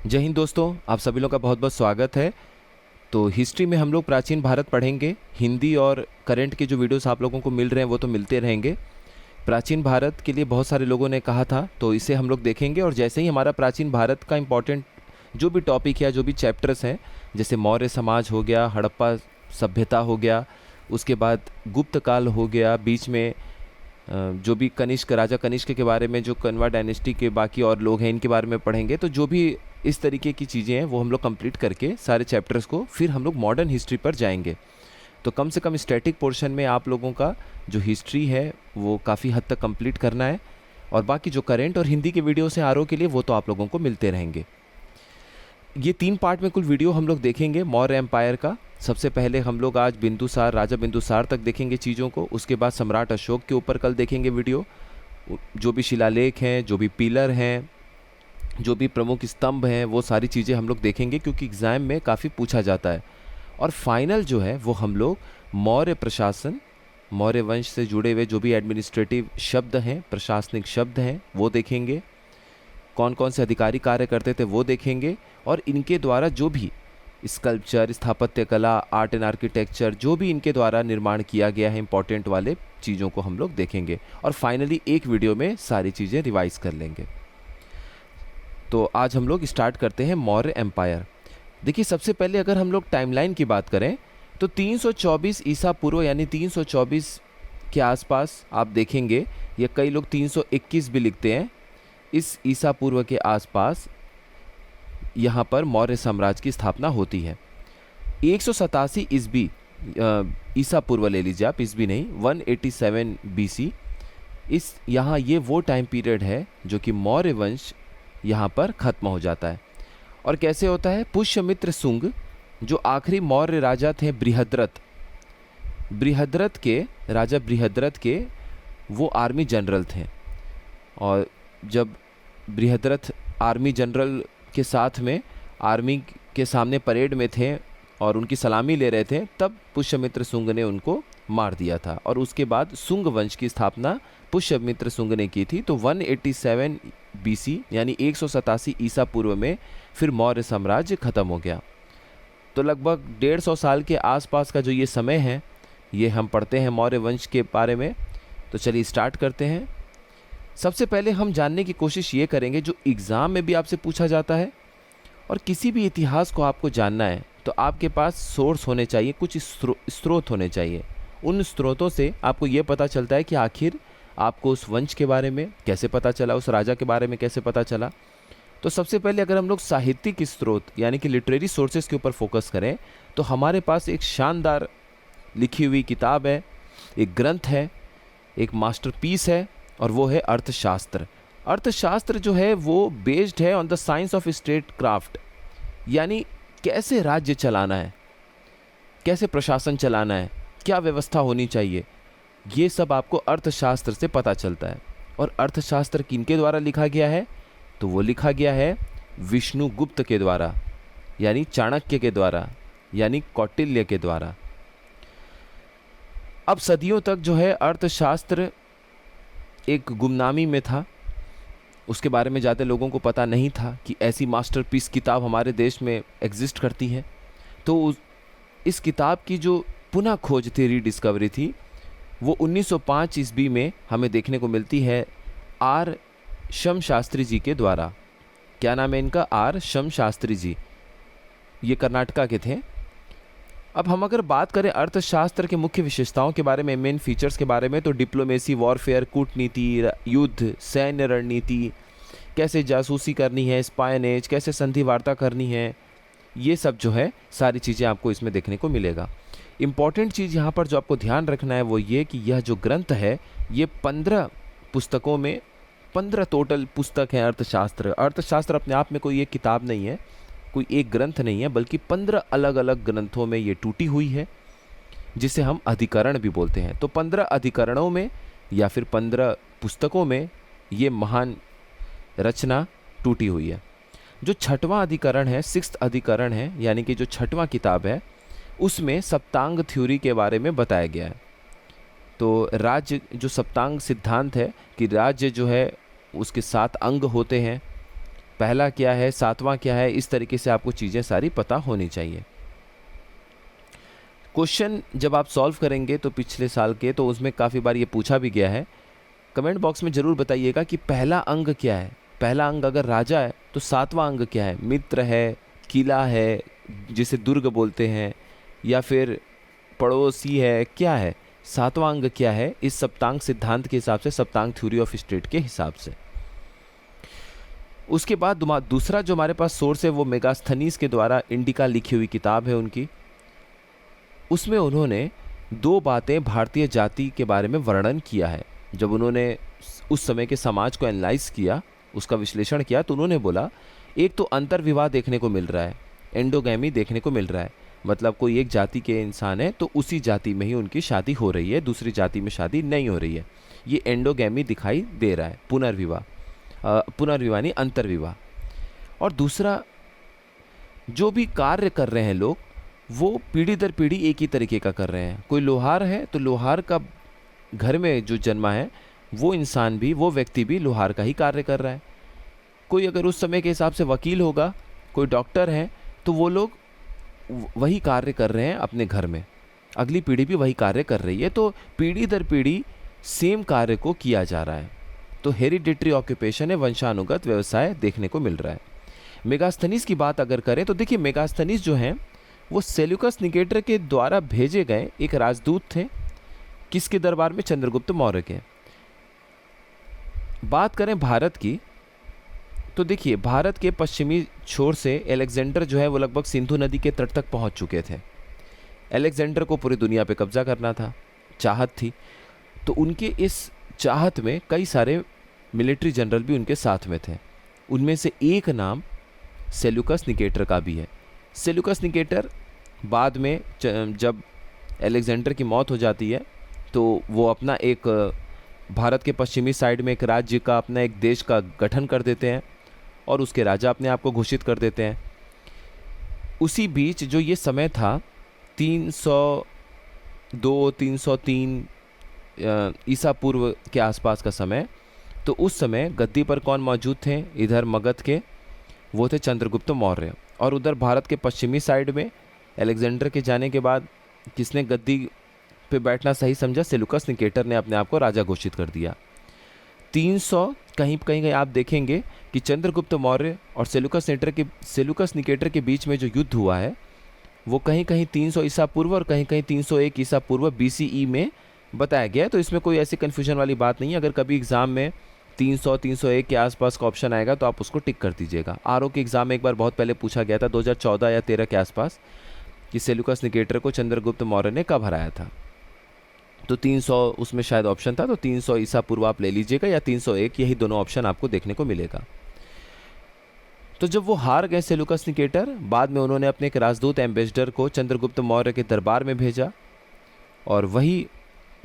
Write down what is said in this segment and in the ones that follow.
जय हिंद दोस्तों, आप सभी लोग का बहुत बहुत स्वागत है। तो हिस्ट्री में हम लोग प्राचीन भारत पढ़ेंगे। हिंदी और करंट के जो वीडियोस आप लोगों को मिल रहे हैं वो तो मिलते रहेंगे। प्राचीन भारत के लिए बहुत सारे लोगों ने कहा था, तो इसे हम लोग देखेंगे। और जैसे ही हमारा प्राचीन भारत का इम्पोर्टेंट जो भी टॉपिक है, जो भी चैप्टर्स हैं, जैसे मौर्य समाज हो गया, हड़प्पा सभ्यता हो गया, उसके बाद गुप्त काल हो गया, बीच में जो भी कनिष्क, राजा कनिष्क के बारे में, जो कन्वा डायनेस्टी के बाकी और लोग हैं, इनके बारे में पढ़ेंगे। तो जो भी इस तरीके की चीज़ें हैं वो हम लोग कंप्लीट करके सारे चैप्टर्स को फिर हम लोग मॉडर्न हिस्ट्री पर जाएंगे। तो कम से कम स्टैटिक पोर्शन में आप लोगों का जो हिस्ट्री है वो काफ़ी हद तक कंप्लीट करना है, और बाकी जो करेंट और हिंदी के वीडियो हैं आरओ के लिए, वो तो आप लोगों को मिलते रहेंगे। ये 3 पार्ट में कुल वीडियो हम लोग देखेंगे मौर्य एम्पायर का। सबसे पहले हम लोग आज बिंदुसार, राजा बिंदुसार तक देखेंगे चीज़ों को। उसके बाद सम्राट अशोक के ऊपर कल देखेंगे वीडियो। जो भी शिलालेख हैं, जो भी पिलर हैं, जो भी प्रमुख स्तंभ हैं, वो सारी चीज़ें हम लोग देखेंगे, क्योंकि एग्ज़ाम में काफ़ी पूछा जाता है। और फाइनल जो है वो हम लोग मौर्य प्रशासन, मौर्य वंश से जुड़े हुए जो भी एडमिनिस्ट्रेटिव शब्द हैं, प्रशासनिक शब्द हैं, वो देखेंगे। कौन कौन से अधिकारी कार्य करते थे वो देखेंगे। और इनके द्वारा जो भी स्कल्पचर, स्थापत्य कला, आर्ट एंड आर्किटेक्चर, जो भी इनके द्वारा निर्माण किया गया है, इंपॉर्टेंट वाले चीज़ों को हम लोग देखेंगे। और फाइनली एक वीडियो में सारी चीज़ें रिवाइज कर लेंगे। तो आज हम लोग स्टार्ट करते हैं मौर्य एम्पायर। देखिए, सबसे पहले अगर हम लोग टाइमलाइन की बात करें तो 324 ईसा पूर्व, यानी 324 के आसपास आप देखेंगे, या कई लोग 321 भी लिखते हैं, इस ईसा पूर्व के आसपास यहाँ पर मौर्य साम्राज्य की स्थापना होती है। 187 ईस्वी, ईसा पूर्व ले लीजिए आप, ईस्वी नहीं, 187 बीसी, इस यहाँ ये वो टाइम पीरियड है जो कि मौर्य वंश यहाँ पर ख़त्म हो जाता है। और कैसे होता है? पुष्यमित्र सुंग, जो आखिरी मौर्य राजा थे, बृहद्रथ के राजा, बृहद्रथ के वो आर्मी जनरल थे। और जब बृहद्रथ आर्मी जनरल के साथ में आर्मी के सामने परेड में थे और उनकी सलामी ले रहे थे, तब पुष्यमित्र सुंग ने उनको मार दिया था। और उसके बाद सुंग वंश की स्थापना पुष्यमित्र सुंग ने की थी। तो 187 बीसी, यानी 187 ईसा पूर्व में फिर मौर्य साम्राज्य खत्म हो गया। तो लगभग 150 साल के आसपास का जो ये समय है, ये हम पढ़ते हैं मौर्य वंश के बारे में। तो चलिए स्टार्ट करते हैं। सबसे पहले हम जानने की कोशिश ये करेंगे, जो एग्ज़ाम में भी आपसे पूछा जाता है, और किसी भी इतिहास को आपको जानना है तो आपके पास सोर्स होने चाहिए, कुछ स्रोत होने चाहिए। उन स्रोतों से आपको ये पता चलता है कि आखिर आपको उस वंश के बारे में कैसे पता चला, उस राजा के बारे में कैसे पता चला। तो सबसे पहले अगर हम लोग साहित्यिक स्रोत यानी कि लिटरेरी सोर्सेज के ऊपर फोकस करें, तो हमारे पास एक शानदार लिखी हुई किताब है, एक ग्रंथ है, एक मास्टरपीस है, और वो है अर्थशास्त्र। अर्थशास्त्र जो है वो बेस्ड है on the science of state craft, यानी कैसे राज्य चलाना है, कैसे प्रशासन चलाना है, क्या व्यवस्था होनी चाहिए, ये सब आपको अर्थशास्त्र से पता चलता है। और अर्थशास्त्र किनके द्वारा लिखा गया है? तो वो लिखा गया है विष्णुगुप्त के द्वारा, यानी चाणक्य के द्वारा, यानी कौटिल्य के द्वारा। अब सदियों तक जो है अर्थशास्त्र एक गुमनामी में था, उसके बारे में ज़्यादा लोगों को पता नहीं था कि ऐसी मास्टरपीस किताब हमारे देश में एग्जिस्ट करती है। तो इस किताब की जो पुनः खोज थी, रीडिस्कवरी थी, वो 1905 ईस्वी में हमें देखने को मिलती है आर शम शास्त्री जी के द्वारा। क्या नाम है इनका? आर शम शास्त्री जी। ये कर्नाटका के थे। अब हम अगर बात करें अर्थशास्त्र के मुख्य विशेषताओं के बारे में, मेन फीचर्स के बारे में, तो डिप्लोमेसी, वॉरफेयर, कूटनीति, युद्ध, सैन्य रणनीति, कैसे जासूसी करनी है, स्पायनेज, कैसे संधि वार्ता करनी है, ये सब जो है सारी चीज़ें आपको इसमें देखने को मिलेगा। इम्पॉर्टेंट चीज़ यहाँ पर जो आपको ध्यान रखना है वो ये कि यह जो ग्रंथ है, ये 15 पुस्तकों में, 15 टोटल पुस्तक है अर्थशास्त्र। अर्थशास्त्र अपने आप में कोई एक किताब नहीं है, कोई एक ग्रंथ नहीं है, बल्कि 15 अलग अलग ग्रंथों में ये टूटी हुई है, जिसे हम अधिकरण भी बोलते हैं। तो 15 अधिकरणों में या फिर 15 पुस्तकों में ये महान रचना टूटी हुई है। जो छठवां अधिकरण है, 6th अधिकरण है, यानी कि जो छठवां किताब है, उसमें सप्तांग थ्योरी के बारे में बताया गया है। तो राज्य, जो सप्तांग सिद्धांत है कि राज्य जो है उसके 7 अंग होते हैं, पहला क्या है, सातवां क्या है, इस तरीके से आपको चीज़ें सारी पता होनी चाहिए। क्वेश्चन जब आप सॉल्व करेंगे तो पिछले साल के, तो उसमें काफ़ी बार ये पूछा भी गया है। कमेंट बॉक्स में ज़रूर बताइएगा कि पहला अंग क्या है। पहला अंग अगर राजा है तो सातवां अंग क्या है? मित्र है, किला है जिसे दुर्ग बोलते हैं, या फिर पड़ोसी है, क्या है? सातवां अंग क्या है इस सप्तांग सिद्धांत के हिसाब से, सप्तांग थ्योरी ऑफ स्टेट के हिसाब से। उसके बाद दूसरा जो हमारे पास सोर्स है वो मेगास्थनीज के द्वारा इंडिका लिखी हुई किताब है उनकी। उसमें उन्होंने दो बातें भारतीय जाति के बारे में वर्णन किया है। जब उन्होंने उस समय के समाज को एनालाइज किया, उसका विश्लेषण किया, तो उन्होंने बोला एक तो अंतर्विवाह देखने को मिल रहा है, एंडोगैमी देखने को मिल रहा है, मतलब कोई एक जाति के इंसान है तो उसी जाति में ही उनकी शादी हो रही है, दूसरी जाति में शादी नहीं हो रही है, ये एंडोगैमी दिखाई दे रहा है, पुनर्विवाह नहीं, अंतर्विवाह। और दूसरा, जो भी कार्य कर रहे हैं लोग वो पीढ़ी दर पीढ़ी एक ही तरीके का कर रहे हैं। कोई लोहार है तो लोहार का घर में जो जन्मा है वो इंसान भी, वो व्यक्ति भी लोहार का ही कार्य कर रहा है। कोई अगर उस समय के हिसाब से वकील होगा, कोई डॉक्टर है, तो वो लोग वही कार्य कर रहे हैं अपने घर में, अगली पीढ़ी भी वही कार्य कर रही है, तो पीढ़ी दर पीढ़ी सेम कार्य को किया जा रहा है। तो हेरिडिटरी ऑक्यूपेशन है, वंशानुगत व्यवसाय देखने को मिल रहा है। मेगास्थनीज की बात अगर करें तो देखिए, मेगास्थनीज जो हैं वो सेल्यूकस निकेटर के द्वारा भेजे गए एक राजदूत थे। किसके दरबार में? चंद्रगुप्त मौर्य के। बात करें भारत की तो देखिए, भारत के पश्चिमी छोर से अलेक्जेंडर जो है वो लगभग सिंधु नदी के तट तक पहुंच चुके थे। अलेक्जेंडर को पूरी दुनिया पे कब्जा करना था, चाहत थी, तो उनके इस चाहत में कई सारे मिलिट्री जनरल भी उनके साथ में थे। उनमें से एक नाम सेल्यूकस निकेटर का भी है। सेल्यूकस निकेटर बाद में जब अलेक्जेंडर की मौत हो जाती है तो वो अपना एक भारत के पश्चिमी साइड में एक राज्य का, अपना एक देश का गठन कर देते हैं और उसके राजा अपने आप को घोषित कर देते हैं। उसी बीच जो ये समय था 302-303 ईसा पूर्व के आसपास का समय, तो उस समय गद्दी पर कौन मौजूद थे? इधर मगध के वो थे चंद्रगुप्त मौर्य, और उधर भारत के पश्चिमी साइड में अलेक्जेंडर के जाने के बाद किसने गद्दी पे बैठना सही समझा? सेल्यूकस निकेटर ने अपने आप को राजा घोषित कर दिया। 300 कहीं आप देखेंगे कि चंद्रगुप्त मौर्य और सेल्यूकस निकेटर के बीच में जो युद्ध हुआ है वो कहीं 300 ईसा पूर्व और कहीं 301 ईसा पूर्व BCE में बताया गया है। तो इसमें कोई ऐसी कन्फ्यूजन वाली बात नहीं है। अगर कभी एग्जाम में 300-301 के आसपास का ऑप्शन आएगा तो आप उसको टिक कर दीजिएगा। RO के एग्जाम में एक बार बहुत पहले पूछा गया था 2014 या 13 के आसपास कि सेल्यूकस निकेटर को चंद्रगुप्त मौर्य ने कब हराया था, तो 300 उसमें शायद ऑप्शन था, तो 300 ईसा पूर्व आप ले लीजिएगा या 301, यही दोनों ऑप्शन आपको देखने को मिलेगा। तो जब वो हार गए सेल्यूकस निकेटर, बाद में उन्होंने अपने एक राजदूत एम्बेसडर को चंद्रगुप्त मौर्य के दरबार में भेजा, और वही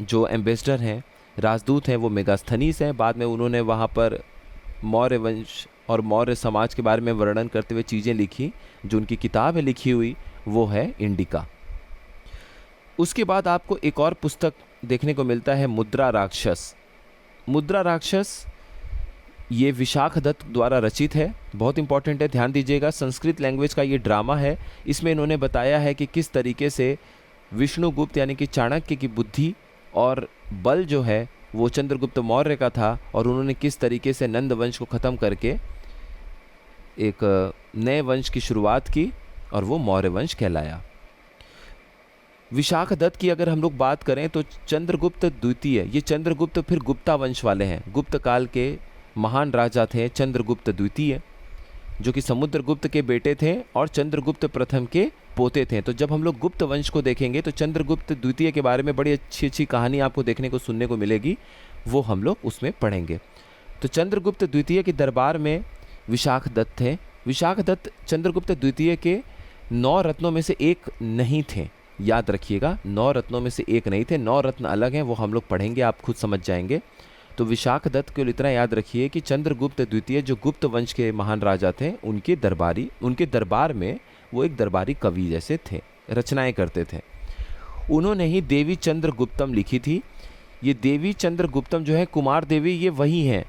जो एम्बेसडर हैं, राजदूत हैं, वो मेगास्थनीज हैं। बाद में उन्होंने वहाँ पर मौर्य वंश और मौर्य समाज के बारे में वर्णन करते हुए चीज़ें लिखी। जो उनकी किताब है लिखी हुई वो है इंडिका। उसके बाद आपको एक और पुस्तक देखने को मिलता है, मुद्रा राक्षस। मुद्रा राक्षस ये विशाख दत्त द्वारा रचित है, बहुत इंपॉर्टेंट है, ध्यान दीजिएगा। संस्कृत लैंग्वेज का ये ड्रामा है। इसमें इन्होंने बताया है कि किस तरीके से विष्णुगुप्त यानी कि चाणक्य की बुद्धि और बल जो है वो चंद्रगुप्त मौर्य का था, और उन्होंने किस तरीके से नंद वंश को ख़त्म करके एक नए वंश की शुरुआत की, और वो मौर्य वंश कहलाया। विशाख दत्त की अगर हम लोग बात करें तो चंद्रगुप्त द्वितीय, ये चंद्रगुप्त फिर गुप्ता वंश वाले हैं। गुप्त काल के महान राजा थे चंद्रगुप्त द्वितीय, जो कि समुद्रगुप्त के बेटे थे और चंद्रगुप्त प्रथम के पोते थे। तो जब हम लोग गुप्त वंश को देखेंगे तो चंद्रगुप्त द्वितीय के बारे में बड़ी अच्छी कहानी आपको देखने को सुनने को मिलेगी, वो हम लोग उसमें पढ़ेंगे। तो चंद्रगुप्त द्वितीय के दरबार में विशाख दत्त थे। विशाख दत्त चंद्रगुप्त द्वितीय के 9 रत्नों में से एक नहीं थे, याद रखिएगा, 9 रत्नों में से एक नहीं थे। 9 रत्न अलग हैं, वो हम लोग पढ़ेंगे, आप खुद समझ जाएंगे। तो विशाख दत्त केवल इतना याद रखिए कि चंद्रगुप्त द्वितीय जो गुप्त वंश के महान राजा थे, उनके दरबार में वो एक दरबारी कवि जैसे थे, रचनाएं करते थे। उन्होंने ही देवी चंद्रगुप्तम लिखी थी। ये देवी चंद्रगुप्तम जो है, कुमार देवी, ये वही हैं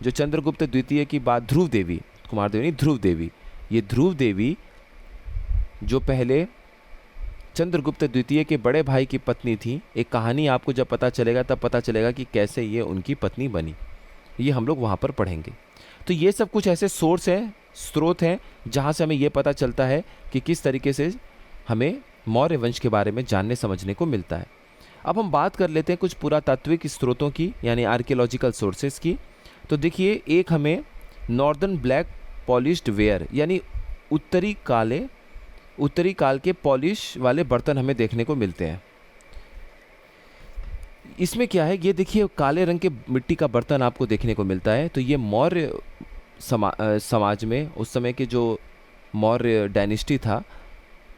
जो चंद्रगुप्त द्वितीय की बात, ध्रुव देवी, कुमार देवी नहीं, ध्रुव देवी। ये ध्रुव देवी जो पहले चंद्रगुप्त द्वितीय के बड़े भाई की पत्नी थी, एक कहानी आपको जब पता चलेगा तब पता चलेगा कि कैसे ये उनकी पत्नी बनी, ये हम लोग वहाँ पर पढ़ेंगे। तो ये सब कुछ ऐसे सोर्स हैं, स्रोत हैं, जहाँ से हमें ये पता चलता है कि किस तरीके से हमें मौर्य वंश के बारे में जानने समझने को मिलता है। अब हम बात कर लेते हैं कुछ पुरातात्विक स्रोतों की, यानी आर्कियोलॉजिकल सोर्सेज की। तो देखिए, एक हमें नॉर्दर्न ब्लैक पॉलिश्ड वेयर, यानी उत्तरी काल के पॉलिश वाले बर्तन हमें देखने को मिलते हैं। इसमें क्या है, ये देखिए काले रंग के मिट्टी का बर्तन आपको देखने को मिलता है। तो ये मौर्य समाज में, उस समय के जो मौर्य डायनेस्टी था,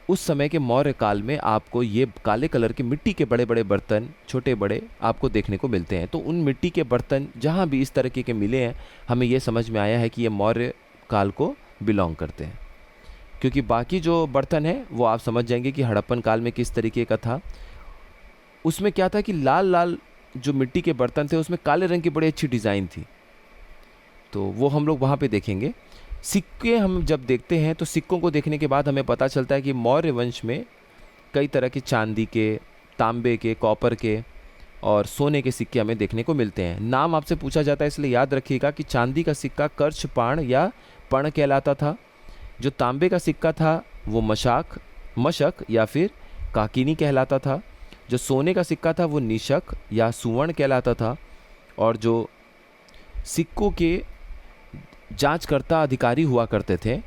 उस समय के मौर्य काल में आपको ये काले कलर के मिट्टी के बड़े बड़े बर्तन, छोटे बड़े, आपको देखने को मिलते हैं। तो उन मिट्टी के बर्तन जहाँ भी इस तरीके के मिले हैं, हमें ये समझ में आया है कि ये मौर्य काल को बिलोंग करते हैं। क्योंकि बाकी जो बर्तन है वो आप समझ जाएंगे कि हड़प्पन काल में किस तरीके का था। उसमें क्या था कि लाल लाल जो मिट्टी के बर्तन थे उसमें काले रंग की बड़ी अच्छी डिज़ाइन थी, तो वो हम लोग वहाँ पे देखेंगे। सिक्के हम जब देखते हैं तो सिक्कों को देखने के बाद हमें पता चलता है कि मौर्य वंश में कई तरह के चांदी के, तांबे के, कॉपर के और सोने के सिक्के हमें देखने को मिलते हैं। नाम आपसे पूछा जाता है, इसलिए याद रखिएगा कि चांदी का सिक्का कर्च पाण या पण कहलाता था। जो तांबे का सिक्का था वो मशक या फिर काकिनी कहलाता था। जो सोने का सिक्का था वो निशक या सुवर्ण कहलाता था। और जो सिक्कों के जांचकर्ता अधिकारी हुआ करते थे,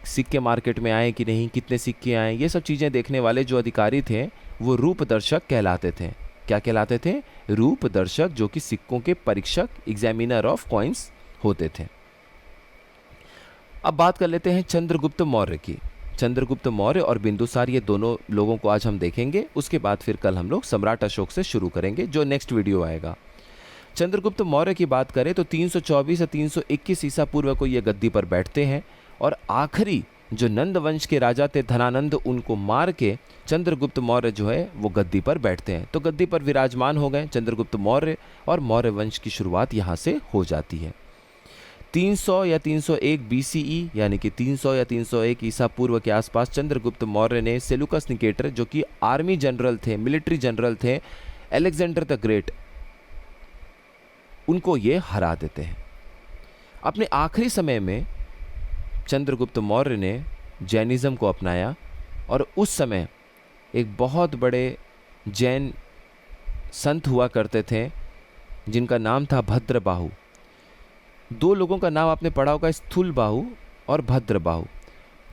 सिक्के मार्केट में आए कि नहीं, कितने सिक्के आए, ये सब चीज़ें देखने वाले जो अधिकारी थे वो रूपदर्शक कहलाते थे। क्या कहलाते थे? रूपदर्शक, जो कि सिक्कों के परीक्षक, एग्जामिनर ऑफ कॉइन्स होते थे। अब बात कर लेते हैं चंद्रगुप्त मौर्य की। चंद्रगुप्त मौर्य और बिंदुसार, ये दोनों लोगों को आज हम देखेंगे। उसके बाद फिर कल हम लोग सम्राट अशोक से शुरू करेंगे, जो नेक्स्ट वीडियो आएगा। चंद्रगुप्त मौर्य की बात करें तो 324 या 321 ईसा पूर्व को ये गद्दी पर बैठते हैं। और आखिरी जो नंद वंश के राजा थे धनानंद, उनको मार के चंद्रगुप्त मौर्य जो है वो गद्दी पर बैठते हैं। तो गद्दी पर विराजमान हो गए चंद्रगुप्त मौर्य, और मौर्य वंश की शुरुआत यहाँ से हो जाती है। 300 या 301 BCE, यानी कि 300 या 301 ईसा पूर्व के आसपास चंद्रगुप्त मौर्य ने सेलुकस निकेटर, जो कि आर्मी जनरल थे, मिलिट्री जनरल थे, अलेक्जेंडर द ग्रेट, उनको ये हरा देते हैं। अपने आखिरी समय में चंद्रगुप्त मौर्य ने जैनिज़्म को अपनाया, और उस समय एक बहुत बड़े जैन संत हुआ करते थे जिनका नाम था भद्रबाहु। दो लोगों का नाम आपने पढ़ा होगा, स्थूलबाहु और भद्रबाहु।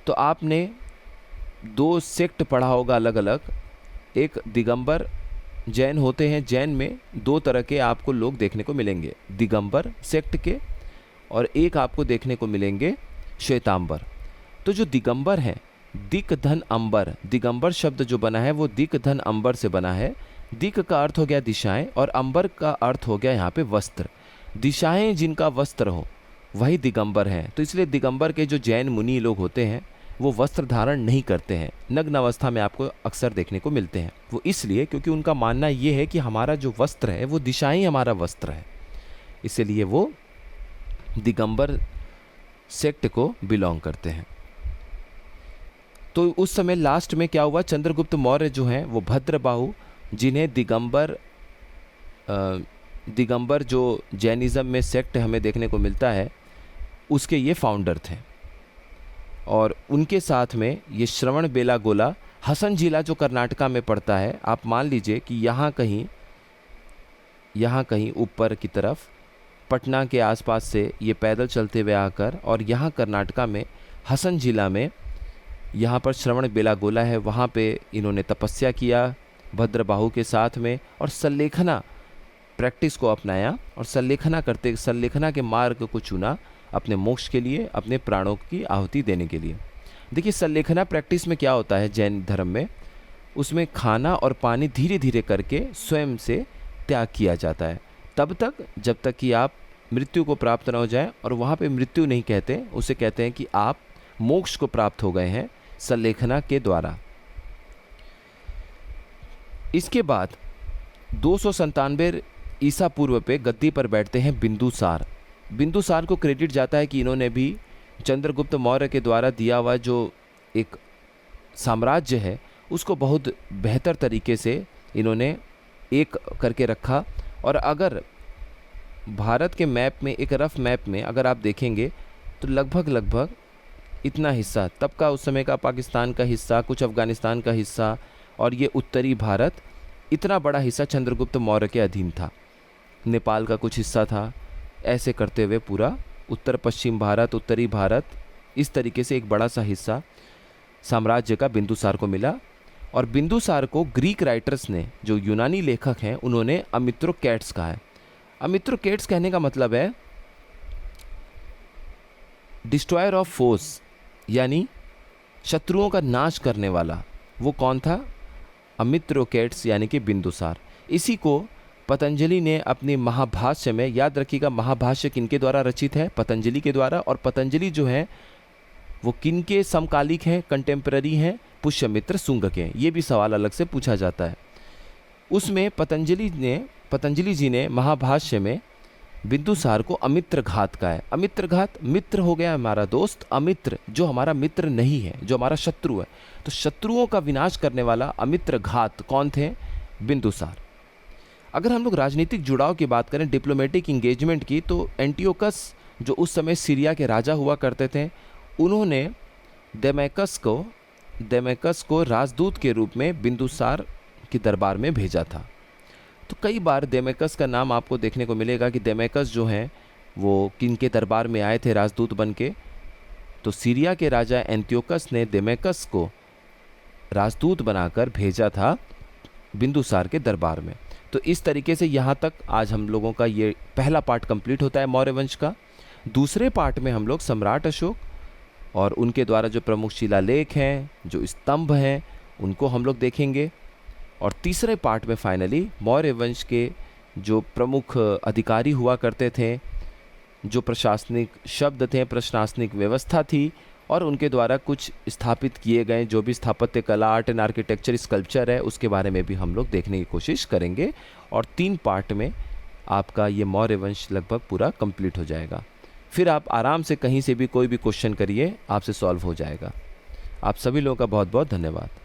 तो आपने दो सेक्ट पढ़ा होगा अलग अलग। एक दिगंबर जैन होते हैं, जैन में दो तरह के आपको लोग देखने को मिलेंगे, दिगंबर सेक्ट के, और एक आपको देखने को मिलेंगे श्वेतांबर। तो जो दिगंबर हैं, दिक धन अंबर, दिगंबर शब्द जो बना है वो दिक धन अंबर से बना है। दिक का अर्थ हो गया दिशाएं, और अंबर का अर्थ हो गया यहाँ पे वस्त्र। दिशाएं जिनका वस्त्र हो वही दिगंबर हैं। तो इसलिए दिगंबर के जो जैन मुनि लोग होते हैं वो वस्त्र धारण नहीं करते हैं, नग्न अवस्था में आपको अक्सर देखने को मिलते हैं। वो इसलिए क्योंकि उनका मानना ये है कि हमारा जो वस्त्र है वो दिशाएं ही हमारा वस्त्र है, इसलिए वो दिगंबर सेक्ट को बिलोंग करते हैं। तो उस समय लास्ट में क्या हुआ, चंद्रगुप्त मौर्य जो हैं वो भद्रबाहु, जिन्हें दिगंबर जो जैनिज़्म में सेक्ट हमें देखने को मिलता है, उसके ये फाउंडर थे। और उनके साथ में ये श्रवण बेलागोला, हसन जिला जो कर्नाटका में पड़ता है, आप मान लीजिए कि यहाँ कहीं ऊपर की तरफ पटना के आसपास से ये पैदल चलते हुए आकर, और यहाँ कर्नाटका में हसन जिला में यहाँ पर श्रवण बेलागोला है, वहाँ पे इन्होंने तपस्या किया भद्रबाहु के साथ में, और संलेखना प्रैक्टिस को अपनाया, और संलेखना के मार्ग को चुना अपने मोक्ष के लिए, अपने प्राणों की आहुति देने के लिए। देखिए, संलेखना प्रैक्टिस में क्या होता है जैन धर्म में, उसमें खाना और पानी धीरे धीरे करके स्वयं से त्याग किया जाता है, तब तक जब तक कि आप मृत्यु को प्राप्त न हो जाए। और वहाँ पे मृत्यु नहीं कहते, उसे कहते हैं कि आप मोक्ष को प्राप्त हो गए हैं संलेखना के द्वारा। इसके बाद 297 ईसा पूर्व पे गद्दी पर बैठते हैं बिंदुसार। बिंदुसार को क्रेडिट जाता है कि इन्होंने भी चंद्रगुप्त मौर्य के द्वारा दिया हुआ जो एक साम्राज्य है उसको बहुत बेहतर तरीके से इन्होंने एक करके रखा। और अगर भारत के मैप में, एक रफ मैप में अगर आप देखेंगे तो लगभग इतना हिस्सा, तब का उस समय का पाकिस्तान का हिस्सा, कुछ अफ़गानिस्तान का हिस्सा और ये उत्तरी भारत, इतना बड़ा हिस्सा चंद्रगुप्त मौर्य के अधीन था। नेपाल का कुछ हिस्सा था, ऐसे करते हुए पूरा उत्तर पश्चिम भारत, उत्तरी भारत, इस तरीके से एक बड़ा सा हिस्सा साम्राज्य का बिंदुसार को मिला। और बिंदुसार को ग्रीक राइटर्स ने, जो यूनानी लेखक हैं, उन्होंने अमित्रोकेट्स कहा है। अमित्रोकेट्स कहने का मतलब है डिस्ट्रॉयर ऑफ फोर्स, यानी शत्रुओं का नाश करने वाला। वो कौन था? अमित्रोकेट्स यानी कि बिंदुसार। इसी को पतंजलि ने अपनी महाभाष्य में, याद रखिएगा महाभाष्य किनके द्वारा रचित है? पतंजलि के द्वारा। और पतंजलि जो है वो किनके समकालिक हैं, कंटेम्पररी हैं? पुष्यमित्र शुंग के। ये भी सवाल अलग से पूछा जाता है। उसमें पतंजलि जी ने महाभाष्य में बिंदुसार को अमित्रघात कहा है। अमित्रघात, मित्र हो गया हमारा दोस्त, अमित्र जो हमारा मित्र नहीं है, जो हमारा शत्रु है। तो शत्रुओं का विनाश करने वाला अमित्रघात कौन थे? बिंदुसार। अगर हम लोग राजनीतिक जुड़ाव की बात करें, डिप्लोमेटिक इंगेजमेंट की, तो एंटियोकस जो उस समय सीरिया के राजा हुआ करते थे, उन्होंने देमेकस को राजदूत के रूप में बिंदुसार के दरबार में भेजा था। तो कई बार देमेकस का नाम आपको देखने को मिलेगा कि देमेकस जो हैं वो किनके दरबार में आए थे राजदूत बन के? तो सीरिया के राजा एंटियोकस ने देमेकस को राजदूत बनाकर भेजा था बिंदुसार के दरबार में। तो इस तरीके से यहाँ तक आज हम लोगों का ये पहला पार्ट कंप्लीट होता है मौर्य वंश का। दूसरे पार्ट में हम लोग सम्राट अशोक और उनके द्वारा जो प्रमुख शिलालेख हैं, जो स्तंभ हैं, उनको हम लोग देखेंगे। और तीसरे पार्ट में फाइनली मौर्य वंश के जो प्रमुख अधिकारी हुआ करते थे, जो प्रशासनिक शब्द थे, प्रशासनिक व्यवस्था थी, और उनके द्वारा कुछ स्थापित किए गए जो भी स्थापत्य कला, आर्ट एंड आर्किटेक्चर, स्कल्पचर है, उसके बारे में भी हम लोग देखने की कोशिश करेंगे। और 3 पार्ट में आपका ये मौर्य वंश लगभग पूरा कंप्लीट हो जाएगा। फिर आप आराम से कहीं से भी कोई भी क्वेश्चन करिए, आपसे सॉल्व हो जाएगा। आप सभी लोगों का बहुत बहुत धन्यवाद।